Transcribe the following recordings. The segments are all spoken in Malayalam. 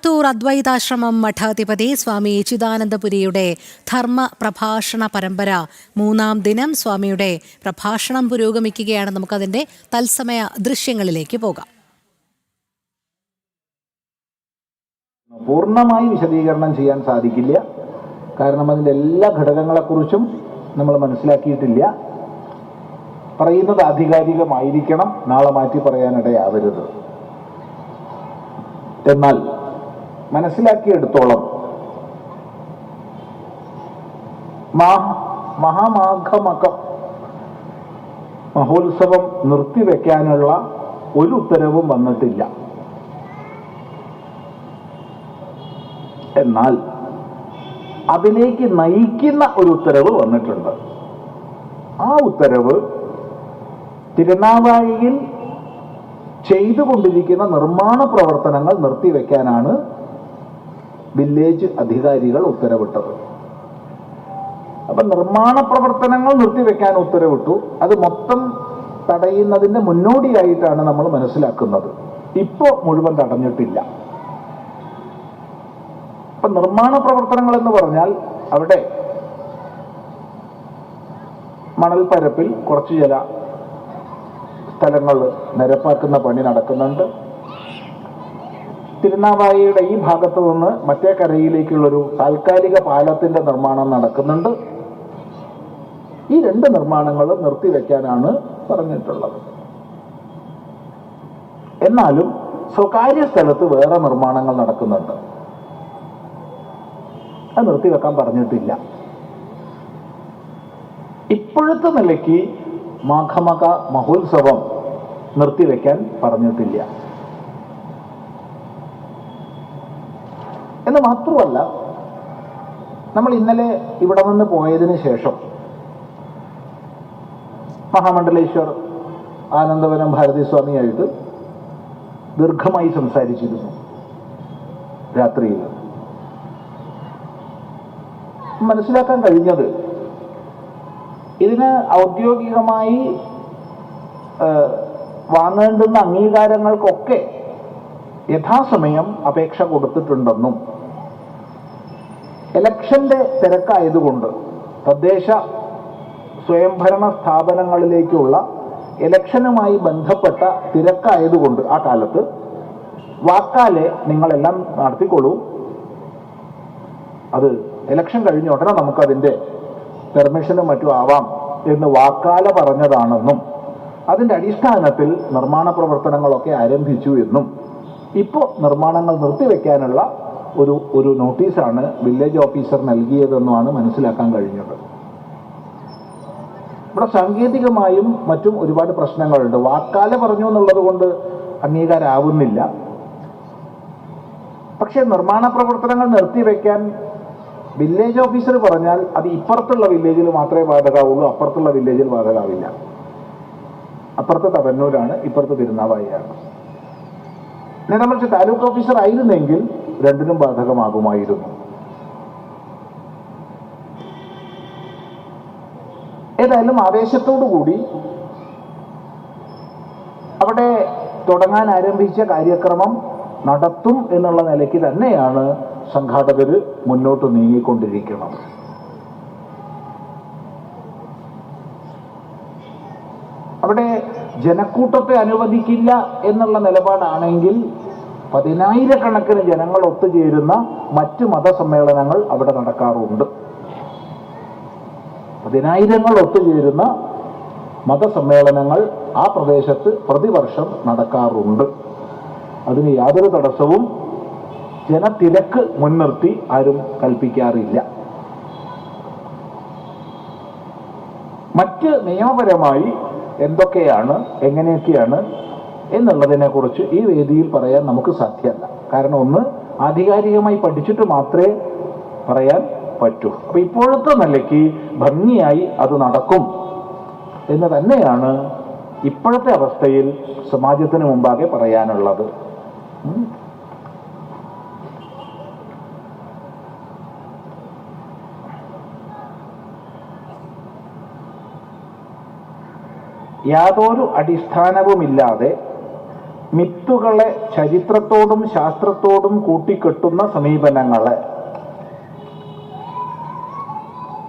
ത്തൂർ അദ്വൈതാശ്രമം മഠാധിപതി സ്വാമി ചിദാനന്ദപുരിയുടെ ധർമ്മ പ്രഭാഷണ പരമ്പര 3-ാം ദിനം സ്വാമിയുടെ പ്രഭാഷണം പുരോഗമിക്കുകയാണ്. നമുക്കതിന്റെ തത്സമയ ദൃശ്യങ്ങളിലേക്ക് പോകാം. പൂർണ്ണമായി വിശദീകരണം ചെയ്യാൻ സാധിക്കില്ല. കാരണം അതിൻ്റെ എല്ലാ ഘടകങ്ങളെക്കുറിച്ചും നമ്മൾ മനസ്സിലാക്കിയിട്ടില്ല. പറയുന്നത് ആധികാരികമായിരിക്കണം, നാളെ മാറ്റി പറയാനിടയാവരുത്. എന്നാൽ മനസ്സിലാക്കിയെടുത്തോളം മഹാമാഘമകം മഹോത്സവം നിർത്തിവെക്കാനുള്ള ഒരു ഉത്തരവും വന്നിട്ടില്ല. എന്നാൽ അതിലേക്ക് നയിക്കുന്ന ഒരു ഉത്തരവ് വന്നിട്ടുണ്ട്. ആ ഉത്തരവ് തിരുനാവായയിൽ ചെയ്തുകൊണ്ടിരിക്കുന്ന നിർമ്മാണ പ്രവർത്തനങ്ങൾ നിർത്തിവെക്കാനാണ് വില്ലേജ് അധികാരികൾ ഉത്തരവിട്ടത്. അപ്പൊ നിർമ്മാണ പ്രവർത്തനങ്ങൾ നിർത്തിവെക്കാൻ ഉത്തരവിട്ടു. അത് മൊത്തം തടയുന്നതിന്റെ മുന്നോടിയായിട്ടാണ് നമ്മൾ മനസ്സിലാക്കുന്നത്. ഇപ്പോ മുഴുവൻ തടഞ്ഞിട്ടില്ല. അപ്പൊ നിർമ്മാണ പ്രവർത്തനങ്ങൾ എന്ന് പറഞ്ഞാൽ അവിടെ മണൽപ്പരപ്പിൽ കുറച്ച് ചില സ്ഥലങ്ങൾ നിരപ്പാക്കുന്ന പണി നടക്കുന്നുണ്ട്. തിരുനാവായയുടെ ഈ ഭാഗത്തു നിന്ന് മറ്റേ കരയിലേക്കുള്ളൊരു താൽക്കാലിക പാലത്തിന്റെ നിർമ്മാണം നടക്കുന്നുണ്ട്. ഈ 2 നിർമ്മാണങ്ങളും നിർത്തിവെക്കാനാണ് പറഞ്ഞിട്ടുള്ളത്. എന്നാലും സ്വകാര്യ സ്ഥലത്ത് വേറെ നിർമ്മാണങ്ങൾ നടക്കുന്നുണ്ട്. അത് നിർത്തിവെക്കാൻ പറഞ്ഞിട്ടില്ല. ഇപ്പോഴത്തെ നിലയ്ക്ക് മാഘമക മഹോത്സവം നിർത്തിവെക്കാൻ പറഞ്ഞിട്ടില്ല. എന്ന് മാത്രമല്ല, നമ്മൾ ഇന്നലെ ഇവിടെ നിന്ന് പോയതിന് ശേഷം മഹാമണ്ഡലേശ്വർ ആനന്ദവനം ഭാരതി സ്വാമിയായിട്ട് ദീർഘമായി സംസാരിച്ചിരുന്നു. രാത്രിയിൽ മനസ്സിലാക്കാൻ കഴിഞ്ഞത് ഇതിന് ഔദ്യോഗികമായി വാങ്ങേണ്ടുന്ന അംഗീകാരങ്ങൾക്കൊക്കെ യഥാസമയം അപേക്ഷ കൊടുത്തിട്ടുണ്ടെന്നും ഇലക്ഷന്റെ തിരക്കായതുകൊണ്ട് തദ്ദേശ സ്വയംഭരണ സ്ഥാപനങ്ങളിലേക്കുള്ള ഇലക്ഷനുമായി ബന്ധപ്പെട്ട തിരക്കായതുകൊണ്ട് ആ കാലത്ത് വാക്കാലെ നിങ്ങളെല്ലാം നടത്തിക്കൊള്ളൂ, അത് ഇലക്ഷൻ കഴിഞ്ഞ ഉടനെ നമുക്കതിൻ്റെ പെർമിഷനും മറ്റും ആവാം എന്ന് വാക്കാല പറഞ്ഞതാണെന്നും അതിൻ്റെ അടിസ്ഥാനത്തിൽ നിർമ്മാണ പ്രവർത്തനങ്ങളൊക്കെ ആരംഭിച്ചു എന്നും ഇപ്പോൾ നിർമ്മാണങ്ങൾ നിർത്തിവെക്കാനുള്ള ഒരു നോട്ടീസാണ് വില്ലേജ് ഓഫീസർ നൽകിയതെന്നുമാണ് മനസ്സിലാക്കാൻ കഴിഞ്ഞത്. ഇവിടെ സാങ്കേതികമായും മറ്റും ഒരുപാട് പ്രശ്നങ്ങളുണ്ട്. വാക്കാല പറഞ്ഞു എന്നുള്ളത് കൊണ്ട് അംഗീകാരമാവുന്നില്ല. പക്ഷേ നിർമ്മാണ പ്രവർത്തനങ്ങൾ നിർത്തിവെക്കാൻ വില്ലേജ് ഓഫീസർ പറഞ്ഞാൽ അത് ഇപ്പുറത്തുള്ള വില്ലേജിൽ മാത്രമേ ബാധകാവുള്ളൂ, അപ്പുറത്തുള്ള വില്ലേജിൽ ബാധകാവില്ല. അപ്പുറത്ത് തവന്നൂരാണ്, ഇപ്പുറത്ത് തിരുനാവായയാണ്. നേരെ മറിച്ച് താലൂക്ക് ഓഫീസർ ആയിരുന്നെങ്കിൽ 2നും ബാധകമാകുമായിരുന്നു. ഏതായാലും ആവേശത്തോടു കൂടി അവിടെ തുടങ്ങാൻ ആരംഭിച്ച കാര്യക്രമം നടത്തും എന്നുള്ള നിലയ്ക്ക് തന്നെയാണ് സംഘാടകർ മുന്നോട്ട് നീങ്ങിക്കൊണ്ടിരിക്കുന്നത്. അവിടെ ജനക്കൂട്ടത്തെ അനുവദിക്കില്ല എന്നുള്ള നിലപാടാണെങ്കിൽ 10,000-കണക്കിന് ജനങ്ങൾ ഒത്തുചേരുന്ന മറ്റ് മതസമ്മേളനങ്ങൾ അവിടെ നടക്കാറുണ്ട്. 10,000 ഒത്തുചേരുന്ന മതസമ്മേളനങ്ങൾ ആ പ്രദേശത്ത് പ്രതിവർഷം നടക്കാറുണ്ട്. അതിന് യാതൊരു തടസ്സവും ജനത്തിരക്ക് മുൻനിർത്തി ആരും കൽപ്പിക്കാറില്ല. മറ്റ് നിയമപരമായി എന്തൊക്കെയാണ്, എങ്ങനെയൊക്കെയാണ് എന്നുള്ളതിനെ കുറിച്ച് ഈ വേദിയിൽ പറയാൻ നമുക്ക് സാധ്യമല്ല. കാരണം ഒന്ന്, ആധികാരികമായി പഠിച്ചിട്ട് മാത്രമേ പറയാൻ പറ്റൂ. അപ്പൊ ഇപ്പോഴത്തെ നിലയ്ക്ക് ഭംഗിയായി അത് നടക്കും എന്ന് തന്നെയാണ് ഇപ്പോഴത്തെ അവസ്ഥയിൽ സമാജത്തിന് മുമ്പാകെ പറയാനുള്ളത്. യാതൊരു അടിസ്ഥാനവുമില്ലാതെ മിഥ്യ മിത്തുകളെ ചരിത്രത്തോടും ശാസ്ത്രത്തോടും കൂട്ടിക്കെട്ടുന്ന സമീപനങ്ങളെ,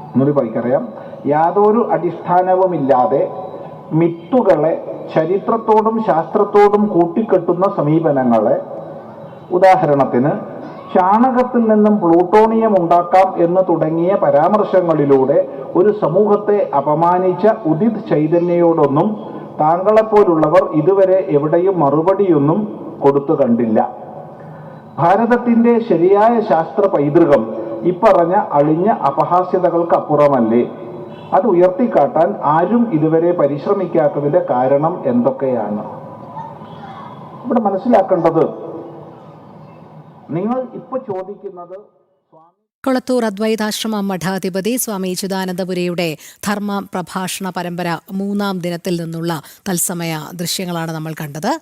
ഒന്നുകൂടി പഠിക്കറിയാം, യാതൊരു അടിസ്ഥാനവുമില്ലാതെ മിത്തുകളെ ചരിത്രത്തോടും ശാസ്ത്രത്തോടും കൂട്ടിക്കെട്ടുന്ന സമീപനങ്ങളെ, ഉദാഹരണത്തിന് ചാണകത്തിൽ നിന്നും പ്ലൂട്ടോണിയം ഉണ്ടാക്കാം എന്ന് തുടങ്ങിയ പരാമർശങ്ങളിലൂടെ ഒരു സമൂഹത്തെ അപമാനിച്ച ഉദിത് ചൈതന്യയോടൊന്നും താങ്കളെപ്പോലുള്ളവർ ഇതുവരെ എവിടെയും മറുപടിയൊന്നും കൊടുത്തു കണ്ടില്ല. ഭാരതത്തിന്റെ ശരിയായ ശാസ്ത്ര പൈതൃകം ഇപ്പറഞ്ഞ അളിഞ്ഞ അപഹാസ്യതകൾക്ക് അപ്പുറമല്ലേ? അത് ഉയർത്തിക്കാട്ടാൻ ആരും ഇതുവരെ പരിശ്രമിക്കാത്തതിന്റെ കാരണം എന്തൊക്കെയാണ്? ഇവിടെ മനസ്സിലാക്കേണ്ടത്, നിങ്ങൾ ഇപ്പൊ ചോദിക്കുന്നത് കൊളത്തൂർ അദ്വൈതാശ്രമ മഠാധിപതി സ്വാമി ചിദാനന്ദപുരിയുടെ ധർമ്മ പ്രഭാഷണ പരമ്പര 3-ാം ദിനത്തിൽ നിന്നുള്ള തത്സമയ ദൃശ്യങ്ങളാണ് നമ്മൾ കണ്ടത്.